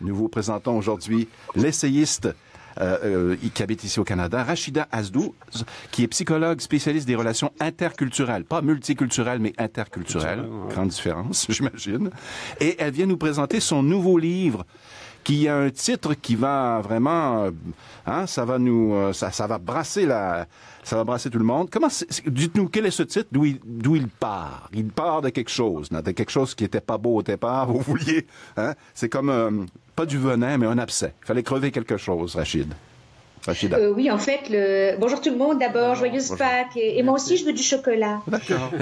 Nous vous présentons aujourd'hui l'essayiste qui habite ici au Canada, Rachida Azdouz, qui est psychologue spécialiste des relations interculturelles, pas multiculturelles, mais interculturelles. Ouais. Grande différence, j'imagine. Et elle vient nous présenter son nouveau livre, qui a un titre qui va vraiment, ça va nous, ça va brasser ça va brasser tout le monde. Dites-nous, quel est ce titre, d'où il part? Il part de quelque chose, de quelque chose qui était pas beau au départ, vous vouliez, c'est comme, pas du venin, mais un abcès. Il fallait crever quelque chose, Rachida. Oui, en fait, bonjour tout le monde. D'abord, joyeuse Pâques. Et moi aussi, je veux du chocolat. D'accord.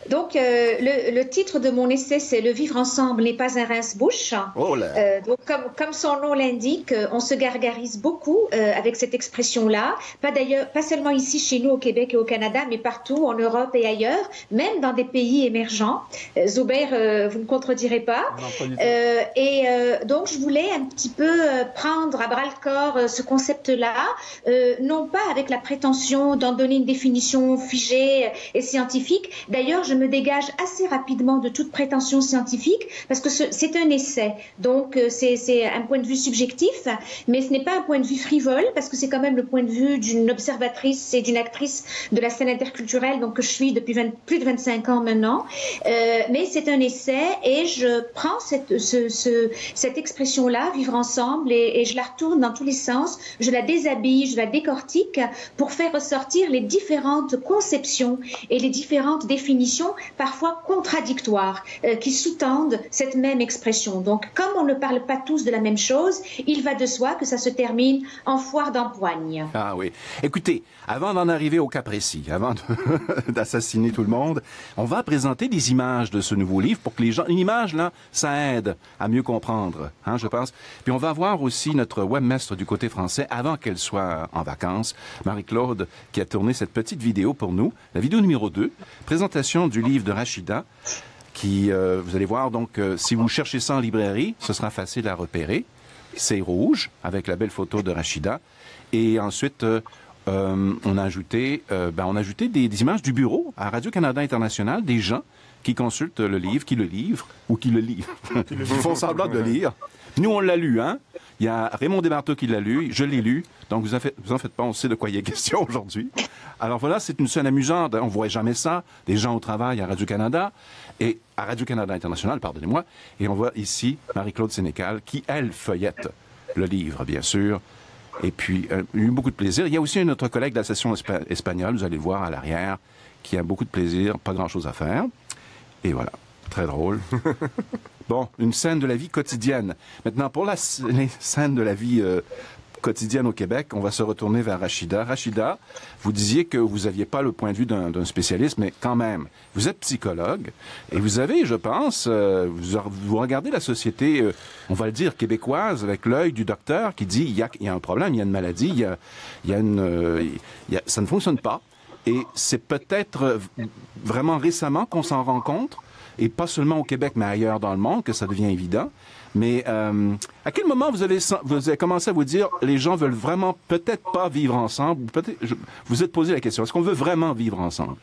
Donc, le titre de mon essai, c'est « Le vivre ensemble n'est pas un rince-bouche ». Oh là. Donc, comme son nom l'indique, on se gargarise beaucoup avec cette expression-là. Pas seulement ici, chez nous, au Québec et au Canada, mais partout, en Europe et ailleurs, même dans des pays émergents. Zubair, vous ne contredirez pas. Non, pas du tout. Donc, je voulais un petit peu prendre à bras-le-corps ce concept-là, non pas avec la prétention d'en donner une définition figée et scientifique. D'ailleurs, je me dégage assez rapidement de toute prétention scientifique parce que c'est un essai. Donc, c'est un point de vue subjectif, mais ce n'est pas un point de vue frivole parce que c'est quand même le point de vue d'une observatrice et d'une actrice de la scène interculturelle, donc que je suis depuis plus de 25 ans maintenant. Mais c'est un essai et je prends cette expression-là, vivre ensemble, et je la retourne dans tous les sens, je la déshabille, je la décortique pour faire ressortir les différentes conceptions et les différentes définitions parfois contradictoires qui sous-tendent cette même expression. Donc, comme on ne parle pas tous de la même chose, il va de soi que ça se termine en foire d'empoigne. Ah oui. Écoutez, avant d'en arriver au cas précis, avant d'assassiner tout le monde, on va présenter des images de ce nouveau livre pour que les gens... Une image, là, ça aide à mieux comprendre, je pense. Puis on va voir aussi notre webmestre du côté français, avant qu'elle soit en vacances, Marie-Claude, qui a tourné cette petite vidéo pour nous, la vidéo numéro 2, présentation du livre de Rachida, qui, vous allez voir, donc, si vous cherchez ça en librairie, ce sera facile à repérer. C'est rouge, avec la belle photo de Rachida. Et ensuite, on a ajouté des images du bureau à Radio-Canada International, des gens qui consultent le livre, qui le livrent, ou qui le livrent. Ils font semblant de le lire. Nous, on l'a lu, Il y a Raymond Desmarteaux qui l'a lu, je l'ai lu, donc vous en faites pas, on sait de quoi il est question aujourd'hui. Alors voilà, c'est une scène amusante, on voit jamais ça, des gens au travail à Radio-Canada, et à Radio-Canada International, pardonnez-moi, et on voit ici Marie-Claude Sénécal, qui, elle, feuillette le livre, bien sûr, et puis, il a eu beaucoup de plaisir. Il y a aussi un autre collègue de la session espagnole, vous allez le voir à l'arrière, qui a beaucoup de plaisir, pas grand-chose à faire, et voilà, très drôle. Bon, une scène de la vie quotidienne. Maintenant, pour les scènes de la vie quotidienne au Québec, on va se retourner vers Rachida. Rachida, vous disiez que vous n'aviez pas le point de vue d'un spécialiste, mais quand même, vous êtes psychologue et vous avez, je pense, vous regardez la société, on va le dire, québécoise, avec l'œil du docteur qui dit il y a un problème, il y a une maladie, ça ne fonctionne pas. Et c'est peut-être vraiment récemment qu'on s'en rend compte, et pas seulement au Québec, mais ailleurs dans le monde, que ça devient évident. Mais à quel moment vous avez commencé à vous dire les gens veulent vraiment peut-être pas vivre ensemble? Vous êtes posé la question, est-ce qu'on veut vraiment vivre ensemble?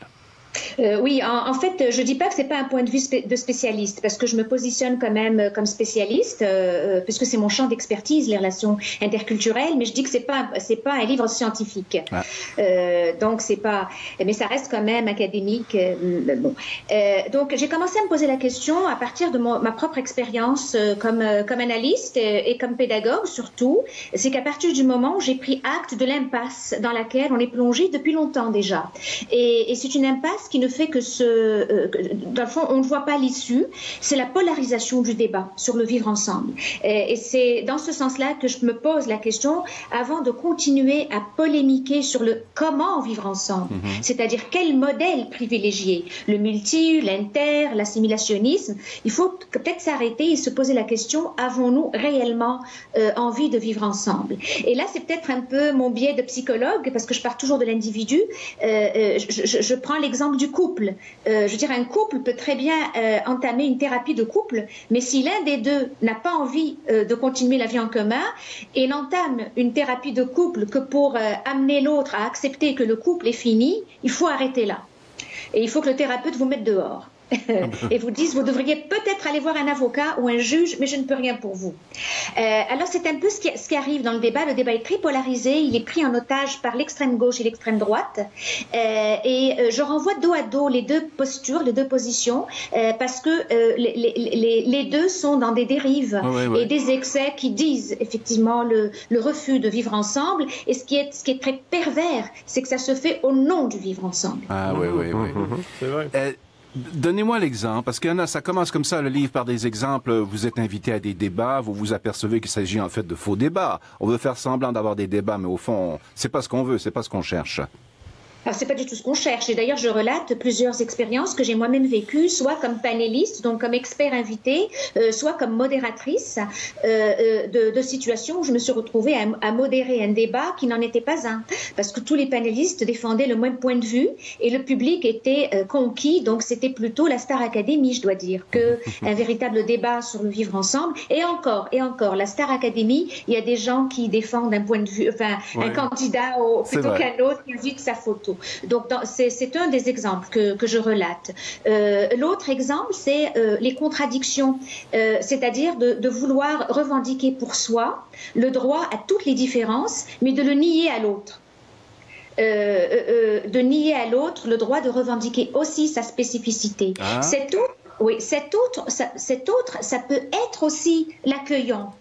Oui, en fait, je dis pas que c'est pas un point de vue de spécialiste, parce que je me positionne quand même comme spécialiste, puisque c'est mon champ d'expertise, les relations interculturelles, mais je dis que c'est pas un livre scientifique. Ah. Donc c'est pas, mais ça reste quand même académique. Bon. Donc j'ai commencé à me poser la question à partir de ma propre expérience comme analyste et comme pédagogue surtout. C'est qu'à partir du moment où j'ai pris acte de l'impasse dans laquelle on est plongé depuis longtemps déjà, et c'est une impasse qui ne fait que dans le fond, on ne voit pas l'issue. C'est la polarisation du débat sur le vivre ensemble. Et c'est dans ce sens-là que je me pose la question avant de continuer à polémiquer sur le comment vivre ensemble. C'est-à-dire quel modèle privilégier. Le multi, l'inter, l'assimilationnisme. Il faut peut-être s'arrêter et se poser la question, avons-nous réellement envie de vivre ensemble? Et là, c'est peut-être un peu mon biais de psychologue, parce que je pars toujours de l'individu. Je prends l'exemple du couple. Je veux dire, un couple peut très bien entamer une thérapie de couple, mais si l'un des deux n'a pas envie de continuer la vie en commun et n'entame une thérapie de couple que pour amener l'autre à accepter que le couple est fini, il faut arrêter là. Et il faut que le thérapeute vous mette dehors. et vous disent, vous devriez peut-être aller voir un avocat ou un juge, mais je ne peux rien pour vous. Alors c'est un peu ce qui arrive dans le débat. Le débat est très polarisé, il est pris en otage par l'extrême gauche et l'extrême droite, et je renvoie dos à dos les deux postures, les deux positions, parce que les deux sont dans des dérives et des excès qui disent effectivement le refus de vivre ensemble, et ce qui est très pervers, c'est que ça se fait au nom du vivre ensemble. Ah oui. C'est vrai. Donnez-moi l'exemple, parce que ça commence comme ça, le livre, par des exemples. Vous êtes invité à des débats, vous vous apercevez qu'il s'agit en fait de faux débats. On veut faire semblant d'avoir des débats, mais au fond, c'est pas ce qu'on veut, c'est pas ce qu'on cherche. Alors, c'est pas du tout ce qu'on cherche. Et d'ailleurs, je relate plusieurs expériences que j'ai moi-même vécues, soit comme panéliste, donc comme expert invité, soit comme modératrice de situations où je me suis retrouvée à modérer un débat qui n'en était pas un. Parce que tous les panélistes défendaient le même point de vue et le public était conquis. Donc, c'était plutôt la Star Academy, je dois dire, qu'un véritable débat sur le vivre ensemble. Et encore, la Star Academy, il y a des gens qui défendent un point de vue, enfin, un candidat plutôt qu'un autre qui invite sa photo. Donc, c'est un des exemples que je relate. L'autre exemple, c'est les contradictions, c'est-à-dire de vouloir revendiquer pour soi le droit à toutes les différences, mais de le nier à l'autre. De nier à l'autre le droit de revendiquer aussi sa spécificité. Cet autre, ça peut être aussi l'accueillant,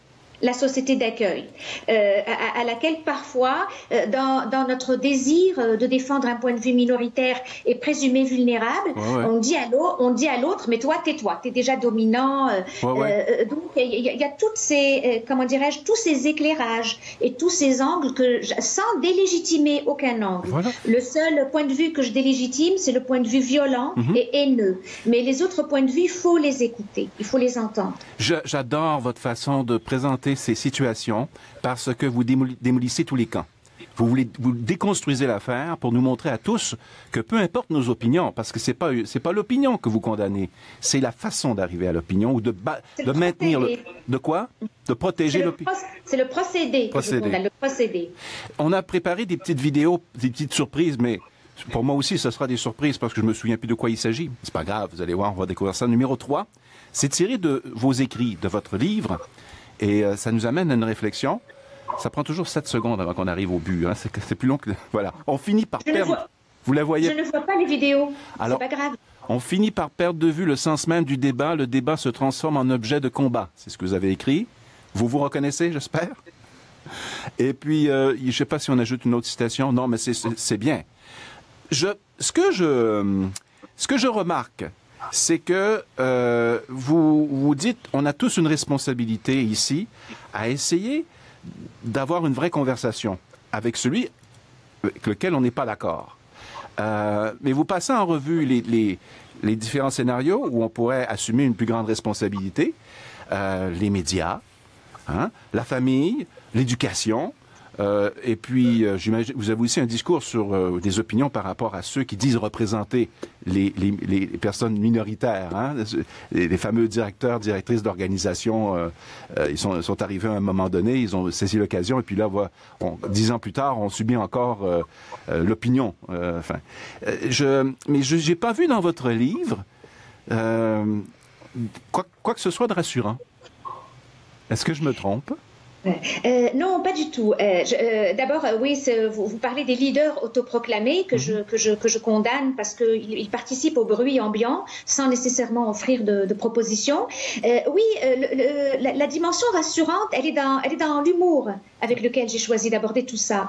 la société d'accueil, à laquelle parfois, dans notre désir de défendre un point de vue minoritaire et présumé vulnérable, on dit à l'autre, mais toi, tais-toi, t'es déjà dominant. Donc, il y a toutes ces, comment dirais-je, tous ces éclairages et tous ces angles sans délégitimer aucun angle. Le seul point de vue que je délégitime, c'est le point de vue violent et haineux. Mais les autres points de vue, il faut les écouter, il faut les entendre. J'adore votre façon de présenter ces situations parce que vous démolissez tous les camps. Vous déconstruisez l'affaire pour nous montrer à tous que peu importe nos opinions, parce que c'est pas l'opinion que vous condamnez, c'est la façon d'arriver à l'opinion ou de maintenir de quoi? De protéger l'opinion. C'est le procédé. Le procédé. On a préparé des petites vidéos, des petites surprises, mais pour moi aussi, ce sera des surprises parce que je me souviens plus de quoi il s'agit. C'est pas grave, vous allez voir, on va découvrir ça. Numéro 3, c'est tiré de vos écrits, de votre livre. Et ça nous amène à une réflexion. Ça prend toujours 7 secondes avant qu'on arrive au but. Hein. C'est plus long que... Voilà. On finit par perdre... Vous la voyez? Je ne vois pas les vidéos. Alors, c'est pas grave. On finit par perdre de vue le sens même du débat. Le débat se transforme en objet de combat. C'est ce que vous avez écrit. Vous vous reconnaissez, j'espère? Et puis, je ne sais pas si on ajoute une autre citation. Non, mais c'est bien. Ce que je remarque, c'est que vous dites, on a tous une responsabilité ici à essayer d'avoir une vraie conversation avec celui avec lequel on n'est pas d'accord. Mais vous passez en revue les différents scénarios où on pourrait assumer une plus grande responsabilité, les médias, la famille, l'éducation. Et puis, j'imagine, vous avez aussi un discours sur des opinions par rapport à ceux qui disent représenter les personnes minoritaires, les fameux directeurs, directrices d'organisations. Ils sont arrivés à un moment donné, ils ont saisi l'occasion, et puis là, 10 ans plus tard, on subit encore l'opinion. Mais je n'ai pas vu dans votre livre quoi que ce soit de rassurant. Est-ce que je me trompe? Non, pas du tout. D'abord, oui, vous parlez des leaders autoproclamés que je condamne parce qu'ils participent au bruit ambiant sans nécessairement offrir de propositions. Oui, la dimension rassurante, elle est dans l'humour avec lequel j'ai choisi d'aborder tout ça.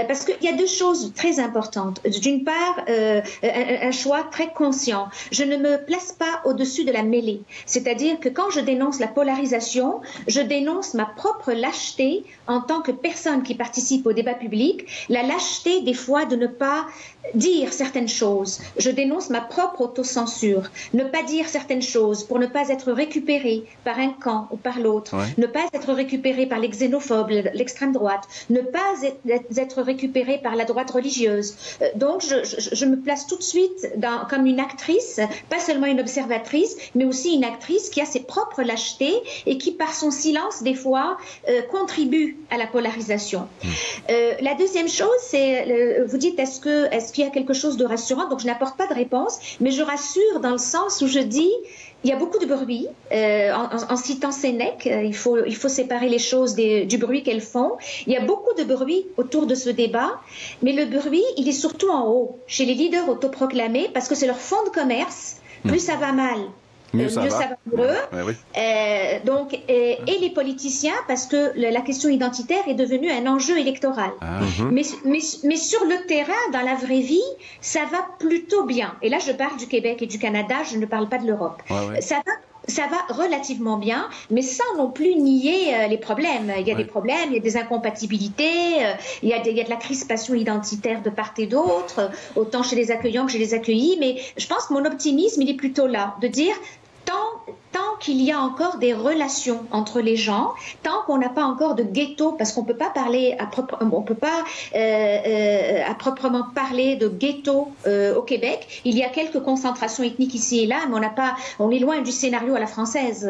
Parce qu'il y a deux choses très importantes. D'une part, un choix très conscient. Je ne me place pas au-dessus de la mêlée. C'est-à-dire que quand je dénonce la polarisation, je dénonce ma propre lâcheté en tant que personne qui participe au débat public, la lâcheté des fois de ne pas dire certaines choses. Je dénonce ma propre autocensure. Ne pas dire certaines choses pour ne pas être récupéré par un camp ou par l'autre. Ne pas être récupéré par les xénophobes, l'extrême droite. Ne pas être récupéré par la droite religieuse. Donc, je me place tout de suite comme une actrice, pas seulement une observatrice, mais aussi une actrice qui a ses propres lâchetés et qui, par son silence, des fois, contribue à la polarisation. La deuxième chose, c'est, vous dites, est-ce qu'il y a quelque chose de rassurant? Donc, je n'apporte pas de réponse, mais je rassure dans le sens où je dis, il y a beaucoup de bruit. En citant Sénèque, il faut séparer les choses du bruit qu'elles font. Il y a beaucoup de bruit autour de ce débat, mais le bruit, il est surtout en haut, chez les leaders autoproclamés, parce que c'est leur fonds de commerce. Plus ça va mal, mieux ça va pour eux. Ouais, oui. Et les politiciens, parce que la question identitaire est devenue un enjeu électoral. Mais sur le terrain, dans la vraie vie, ça va plutôt bien. Et là, je parle du Québec et du Canada, je ne parle pas de l'Europe. Ouais. Ça va relativement bien, mais sans non plus nier les problèmes. Il y a des problèmes, il y a des incompatibilités, il y a de la crispation identitaire de part et d'autre, autant chez les accueillants que chez les accueillis. Mais je pense que mon optimisme, il est plutôt là, de dire tant qu'il y a encore des relations entre les gens, tant qu'on n'a pas encore de ghetto, parce qu'on peut pas parler on peut pas à proprement parler de ghetto au Québec. Il y a quelques concentrations ethniques ici et là, mais on est loin du scénario à la française.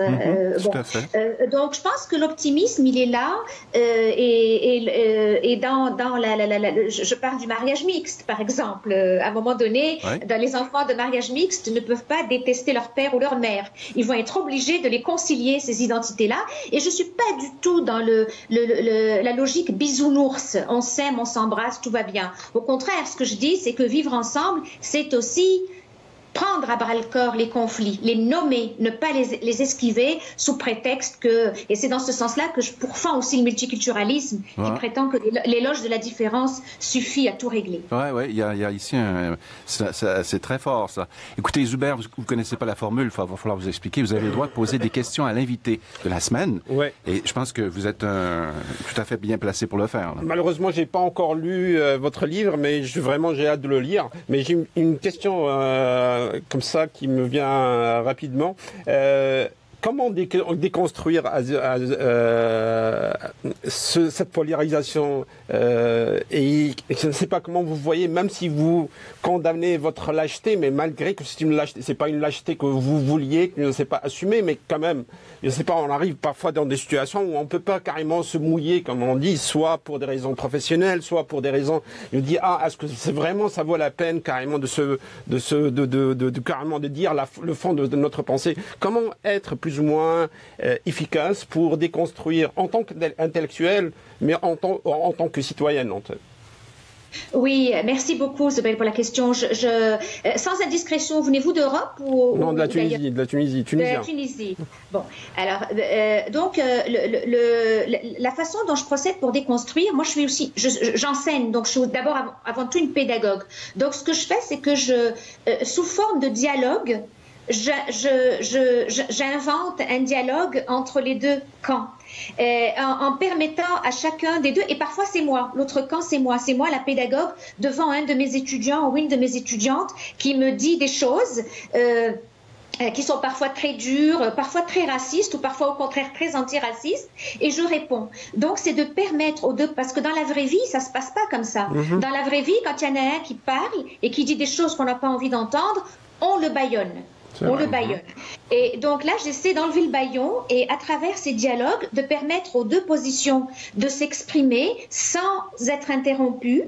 Donc je pense que l'optimisme il est là et dans je parle du mariage mixte par exemple. À un moment donné, dans les enfants de mariage mixte ne peuvent pas détester leur père ou leur mère. Ils vont être obligés de les concilier, ces identités-là. Et je ne suis pas du tout dans la logique bisounours. On s'aime, on s'embrasse, tout va bien. Au contraire, ce que je dis, c'est que vivre ensemble, c'est aussi prendre à bras-le-corps les conflits, les nommer, ne pas les esquiver sous prétexte que... Et c'est dans ce sens-là que je pourfends aussi le multiculturalisme qui prétend que l'éloge de la différence suffit à tout régler. Oui, il y a ici c'est très fort, ça. Écoutez, Zuber, vous ne connaissez pas la formule, il va falloir vous expliquer. Vous avez le droit de poser des questions à l'invité de la semaine. Ouais. Et je pense que vous êtes tout à fait bien placé pour le faire. Là. Malheureusement, je n'ai pas encore lu votre livre, mais j'ai hâte de le lire. Mais j'ai une question... comme ça qui me vient rapidement. Comment déconstruire cette polarisation et je ne sais pas comment vous voyez, même si vous condamnez votre lâcheté, mais malgré que c'est une lâcheté, c'est pas une lâcheté que vous vouliez, que je ne sais pas assumer, mais quand même, je ne sais pas, on arrive parfois dans des situations où on peut pas carrément se mouiller, comme on dit, soit pour des raisons professionnelles, soit pour des raisons, je dis est-ce que c'est vraiment ça vaut la peine carrément carrément de dire le fond de notre pensée. Comment être plus ou moins efficace pour déconstruire en tant qu'intellectuel, mais en tant que citoyenne. Oui, merci beaucoup Zobel pour la question. Sans indiscrétion, venez-vous d'Europe ou non, de la Tunisie, tunisien. De la Tunisie. Bon, alors la façon dont je procède pour déconstruire, moi j'enseigne, donc je suis d'abord avant tout une pédagogue. Donc ce que je fais, c'est que sous forme de dialogue, j'invente un dialogue entre les deux camps. En permettant à chacun des deux, et parfois c'est moi, l'autre camp c'est moi la pédagogue devant un de mes étudiants ou une de mes étudiantes qui me dit des choses qui sont parfois très dures, parfois très racistes ou parfois au contraire très antiracistes, et je réponds. Donc c'est de permettre aux deux, parce que dans la vraie vie ça se passe pas comme ça. Dans la vraie vie, quand il y en a un qui parle et qui dit des choses qu'on n'a pas envie d'entendre, on le bâillonne. On le bâillonne. Et donc là, j'essaie d'enlever le bâillon et à travers ces dialogues, de permettre aux deux positions de s'exprimer sans être interrompues.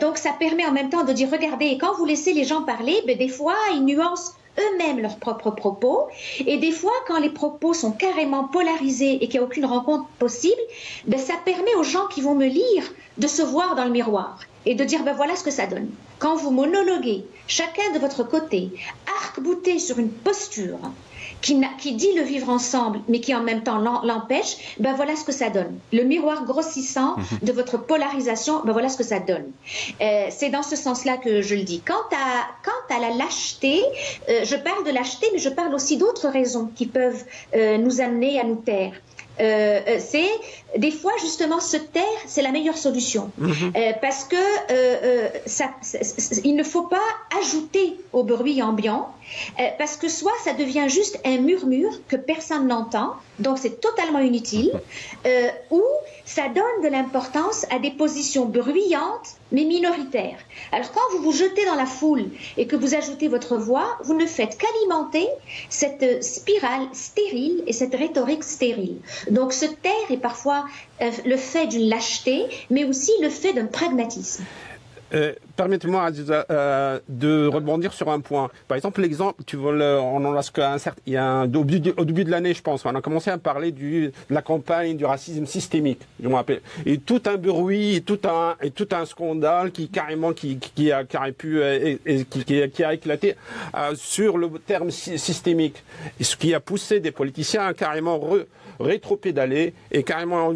Donc ça permet en même temps de dire, regardez, quand vous laissez les gens parler, des fois, ils nuancent eux-mêmes leurs propres propos. Et des fois, quand les propos sont carrément polarisés et qu'il n'y a aucune rencontre possible, ça permet aux gens qui vont me lire de se voir dans le miroir et de dire, voilà ce que ça donne. Quand vous monologuez, chacun de votre côté, arc-bouté sur une posture qui dit le vivre ensemble, mais qui en même temps l'empêche, voilà ce que ça donne. Le miroir grossissant de votre polarisation, voilà ce que ça donne. C'est dans ce sens-là que je le dis. Quant à la lâcheté, je parle de lâcheté, mais je parle aussi d'autres raisons qui peuvent nous amener à nous taire. C'est des fois justement se taire, c'est la meilleure solution parce que il ne faut pas ajouter au bruit ambiant parce que soit ça devient juste un murmure que personne n'entend, donc c'est totalement inutile, ou ça donne de l'importance à des positions bruyantes mais minoritaire. Alors quand vous vous jetez dans la foule et que vous ajoutez votre voix, vous ne faites qu'alimenter cette spirale stérile et cette rhétorique stérile. Donc se taire est parfois le fait d'une lâcheté, mais aussi le fait d'un pragmatisme. Permettez-moi, Aziza, de rebondir sur un point. Par exemple, l'exemple, au début de l'année, je pense, on a commencé à parler de la campagne du racisme systémique, je me rappelle. Et tout un bruit, et tout un scandale qui a éclaté sur le terme systémique. Et ce qui a poussé des politiciens à carrément rétro-pédaler et carrément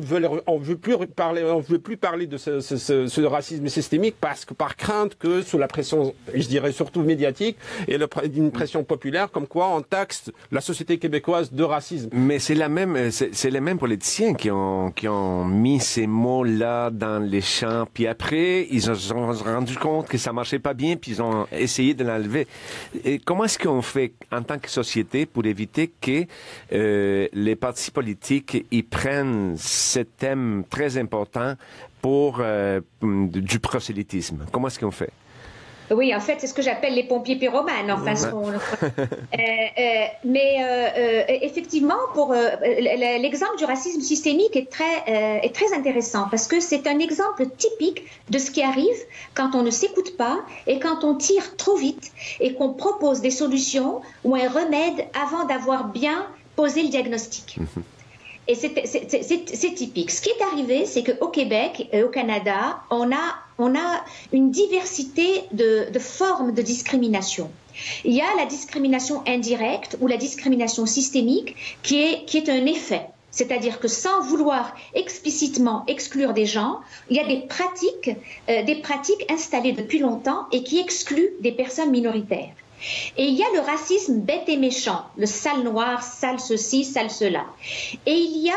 on veut plus parler de ce racisme systémique parce que par crainte que sous la pression, je dirais surtout médiatique et d'une pression populaire, comme quoi on taxe la société québécoise de racisme. Mais c'est les mêmes politiciens qui ont mis ces mots-là dans les champs, puis après ils se sont rendus compte que ça marchait pas bien, puis ils ont essayé de l'enlever. Et comment est-ce qu'on fait en tant que société pour éviter que les partis politiques ils prennent ce thème très important pour du prosélytisme? Comment est-ce qu'on fait? Oui, en fait, c'est ce que j'appelle les pompiers pyromanes, en façon. Effectivement, pour l'exemple du racisme systémique est très intéressant parce que c'est un exemple typique de ce qui arrive quand on ne s'écoute pas et quand on tire trop vite et qu'on propose des solutions ou un remède avant d'avoir bien posé le diagnostic. Et c'est typique. Ce qui est arrivé, c'est qu'au Québec et au Canada, on a une diversité de formes de discrimination. Il y a la discrimination indirecte ou la discrimination systémique qui est un effet. C'est-à-dire que sans vouloir explicitement exclure des gens, il y a des pratiques installées depuis longtemps et qui excluent des personnes minoritaires. Et il y a le racisme bête et méchant, le sale noir, sale ceci, sale cela. Et il y a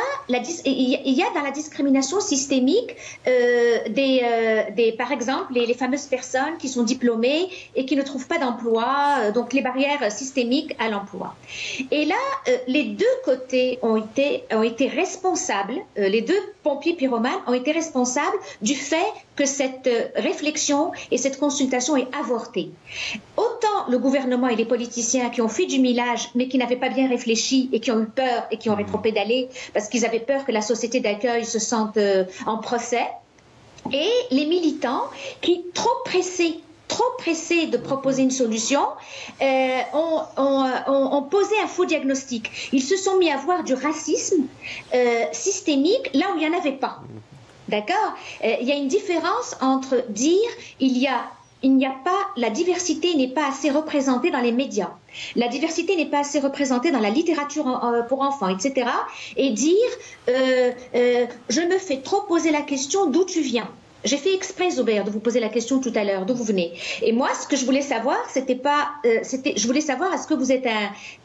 dans la discrimination systémique par exemple, les fameuses personnes qui sont diplômées et qui ne trouvent pas d'emploi, donc les barrières systémiques à l'emploi. Et là, les deux côtés ont été responsables, les deux pompiers pyromanes ont été responsables du fait que cette réflexion et cette consultation est avortée. Autant le gouvernement et les politiciens qui ont fui du millage, mais qui n'avaient pas bien réfléchi et qui ont eu peur et qui ont rétropédalé parce qu'ils avaient peur que la société d'accueil se sente en procès, et les militants qui, trop pressés de proposer une solution, ont posé un faux diagnostic. Ils se sont mis à voir du racisme systémique là où il n'y en avait pas. D'accord ? Il y a une différence entre dire la diversité n'est pas assez représentée dans les médias, la diversité n'est pas assez représentée dans la littérature pour enfants, etc. Et dire je me fais trop poser la question d'où tu viens. J'ai fait exprès, Zoubert, de vous poser la question tout à l'heure, d'où vous venez. Et moi, ce que je voulais savoir, je voulais savoir est-ce que vous êtes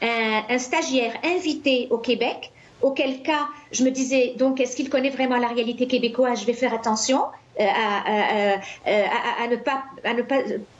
un stagiaire invité au Québec, auquel cas, je me disais, donc, est-ce qu'il connaît vraiment la réalité québécoise? Je vais faire attention à ne pas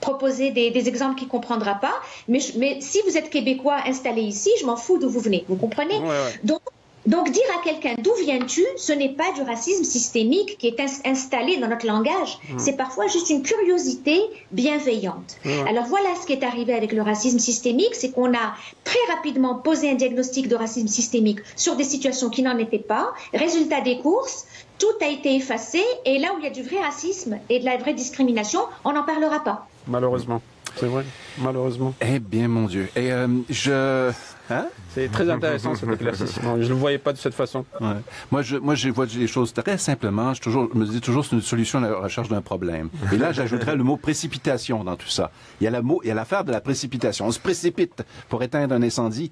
proposer des exemples qu'il ne comprendra pas. Mais si vous êtes Québécois installé ici, je m'en fous d'où vous venez. Vous comprenez? Ouais. Donc, dire à quelqu'un d'où viens-tu, ce n'est pas du racisme systémique qui est installé dans notre langage. C'est parfois juste une curiosité bienveillante. Alors voilà ce qui est arrivé avec le racisme systémique, c'est qu'on a très rapidement posé un diagnostic de racisme systémique sur des situations qui n'en étaient pas. Résultat des courses, tout a été effacé et là où il y a du vrai racisme et de la vraie discrimination, on n'en parlera pas. Malheureusement. C'est vrai, malheureusement. Eh bien, mon Dieu. Et c'est très intéressant cet éclaircissement. Je ne le voyais pas de cette façon. Ouais. Moi, je vois les choses très simplement. Je me dis toujours c'est une solution à la recherche d'un problème. Et là, j'ajouterais le mot précipitation dans tout ça. Il y a l'affaire de la précipitation. On se précipite pour éteindre un incendie.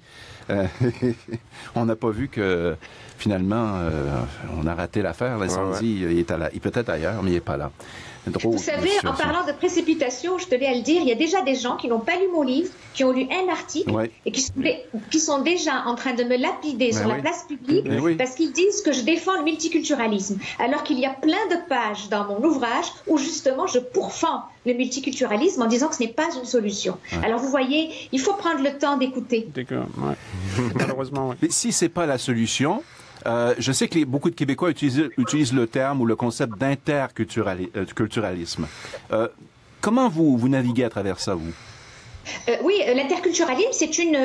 On n'a pas vu que finalement, on a raté l'affaire. L'incendie, il est peut-être ailleurs, mais il n'est pas là. Vous savez, en parlant de précipitation, je tenais à le dire, il y a déjà des gens qui n'ont pas lu mon livre, qui ont lu un article et qui sont déjà en train de me lapider sur la place publique parce qu'ils disent que je défends le multiculturalisme, alors qu'il y a plein de pages dans mon ouvrage où justement je pourfends le multiculturalisme en disant que ce n'est pas une solution. Alors vous voyez, il faut prendre le temps d'écouter. Malheureusement, Mais si c'est pas la solution, Je sais que beaucoup de Québécois utilisent le terme ou le concept d'interculturalisme. Comment vous naviguez à travers ça, vous? Oui, l'interculturalisme, c'est une.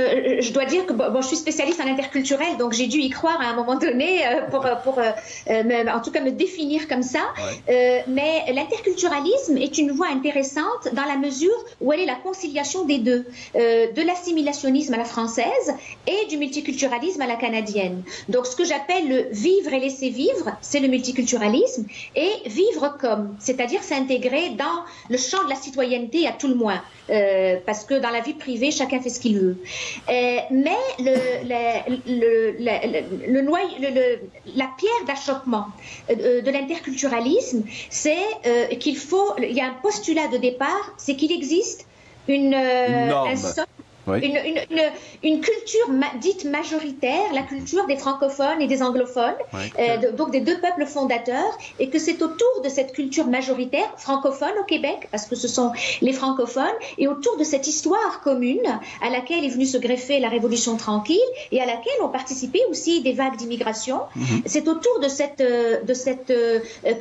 Je dois dire que je suis spécialiste en interculturel, donc j'ai dû y croire à un moment donné en tout cas me définir comme ça. Ouais. Mais l'interculturalisme est une voie intéressante dans la mesure où elle est la conciliation des deux, de l'assimilationnisme à la française et du multiculturalisme à la canadienne. Donc, ce que j'appelle le vivre et laisser vivre, c'est le multiculturalisme, et vivre comme, c'est-à-dire s'intégrer dans le champ de la citoyenneté à tout le moins, parce que dans la vie privée, chacun fait ce qu'il veut. Mais la pierre d'achoppement de l'interculturalisme, c'est il y a un postulat de départ, c'est qu'il existe une culture dite majoritaire, la culture des francophones et des anglophones, donc des deux peuples fondateurs, et que c'est autour de cette culture majoritaire francophone au Québec, parce que ce sont les francophones, et autour de cette histoire commune à laquelle est venue se greffer la Révolution tranquille et à laquelle ont participé aussi des vagues d'immigration. C'est autour de cette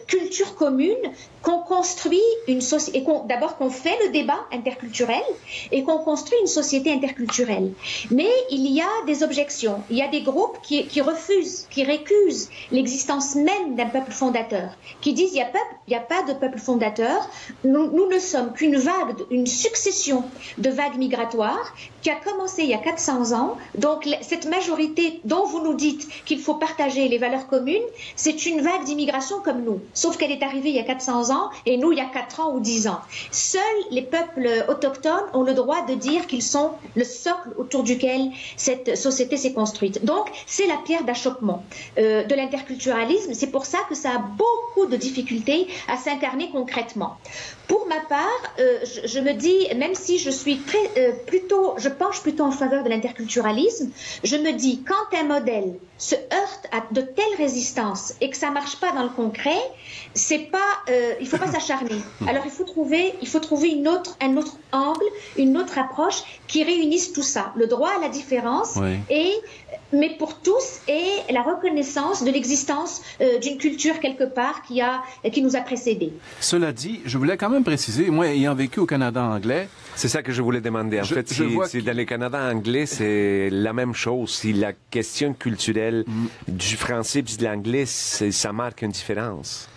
culture commune qu'on construit une société, d'abord qu'on fait le débat interculturel et qu'on construit une société interculturelle. Mais il y a des objections. Il y a des groupes qui refusent, qui récusent l'existence même d'un peuple fondateur, qui disent il n'y a pas de peuple fondateur. Nous ne sommes qu'une vague, une succession de vagues migratoires qui a commencé il y a 400 ans. Donc cette majorité dont vous nous dites qu'il faut partager les valeurs communes, c'est une vague d'immigration comme nous, sauf qu'elle est arrivée il y a 400 ans et nous il y a 4 ans ou 10 ans. Seuls les peuples autochtones ont le droit de dire qu'ils sont le socle autour duquel cette société s'est construite. Donc c'est la pierre d'achoppement de l'interculturalisme. C'est pour ça que ça a beaucoup de difficultés à s'incarner concrètement. Pour ma part, je me dis, même si je suis je penche plutôt en faveur de l'interculturalisme, je me dis, quand un modèle se heurte à de telles résistances et que ça marche pas dans le concret, il faut pas s'acharner. Alors il faut trouver un autre angle, une autre approche qui réunisse tout ça, le droit à la différence, mais pour tous, et la reconnaissance de l'existence d'une culture quelque part qui nous a précédés. Cela dit, je voulais quand même préciser, moi ayant vécu au Canada anglais, c'est ça que je voulais demander. En fait, si dans le Canada anglais, c'est la même chose. Si la question culturelle du français et de l'anglais, ça marque une différence.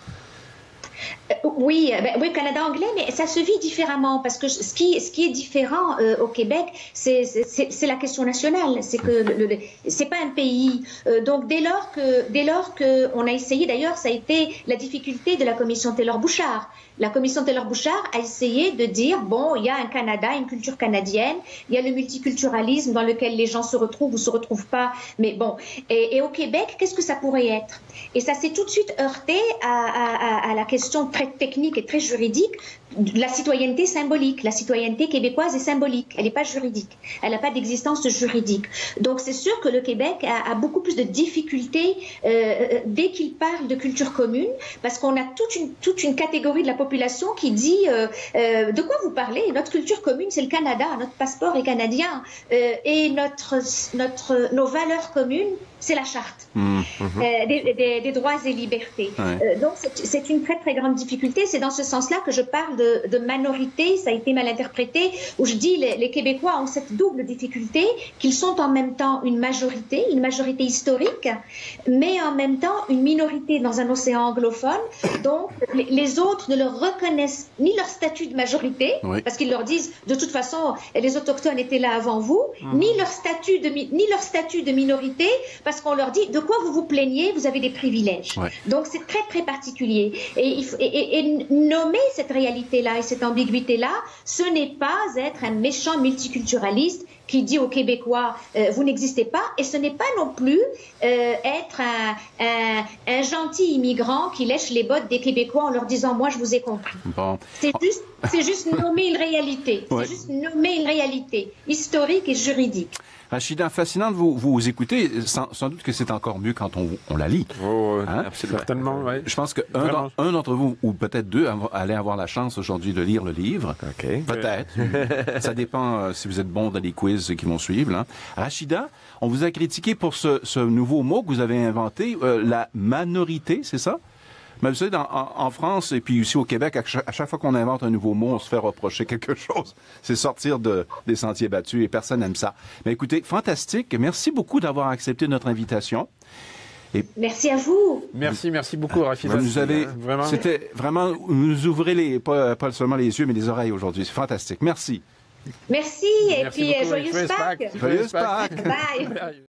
Oui, oui, Canada anglais, mais ça se vit différemment parce que ce qui est différent au Québec, c'est la question nationale. C'est que c'est pas un pays. Donc dès lors que on a essayé, d'ailleurs, ça a été la difficulté de la commission Taylor-Bouchard. La commission Taylor-Bouchard a essayé de dire bon, il y a un Canada, une culture canadienne, il y a le multiculturalisme dans lequel les gens se retrouvent ou se retrouvent pas. Mais bon, et au Québec, qu'est-ce que ça pourrait être? Et ça s'est tout de suite heurté à la question très technique et très juridique de la citoyenneté symbolique. La citoyenneté québécoise est symbolique, elle n'est pas juridique, elle n'a pas d'existence juridique. Donc c'est sûr que le Québec a beaucoup plus de difficultés dès qu'il parle de culture commune, parce qu'on a toute une catégorie de la population qui dit de quoi vous parlez? Notre culture commune, c'est le Canada, notre passeport est canadien, et nos valeurs communes, c'est la charte des droits et libertés. Donc c'est une très très grande difficulté. C'est dans ce sens-là que je parle de minorité, ça a été mal interprété, où je dis les Québécois ont cette double difficulté, qu'ils sont en même temps une majorité historique, mais en même temps une minorité dans un océan anglophone. Donc les autres ne leur reconnaissent ni leur statut de majorité, parce qu'ils leur disent de toute façon les autochtones étaient là avant vous, ni leur statut de minorité, parce qu'on leur dit de quoi vous vous plaignez, vous avez des privilèges. Donc c'est très très particulier. Et nommer cette réalité-là et cette ambiguïté-là, ce n'est pas être un méchant multiculturaliste qui dit aux Québécois vous n'existez pas, et ce n'est pas non plus être un gentil immigrant qui lèche les bottes des Québécois en leur disant moi je vous ai compris. Bon. C'est juste nommer une réalité. C'est juste nommer une réalité historique et juridique. Rachida, fascinant de vous écouter. Sans doute que c'est encore mieux quand on la lit. Absolument. Certainement, Je pense qu'un d'entre vous, ou peut-être deux, allez avoir la chance aujourd'hui de lire le livre. Peut-être. Ça dépend si vous êtes bon dans les quiz quiz qui vont suivre. Là. Rachida, on vous a critiqué pour ce nouveau mot que vous avez inventé, la minorité, c'est ça? Mais vous savez, en France et puis aussi au Québec, à chaque fois qu'on invente un nouveau mot, on se fait reprocher quelque chose. C'est sortir des sentiers battus et personne n'aime ça. Mais écoutez, fantastique. Merci beaucoup d'avoir accepté notre invitation. Et merci à vous. Merci beaucoup, Rachida. Vous nous avez, vraiment. C'était vraiment, vous nous ouvrez pas seulement les yeux, mais les oreilles aujourd'hui. C'est fantastique. Merci. Merci et puis joyeuse Pâques. Joyeuse Pâques. Bye.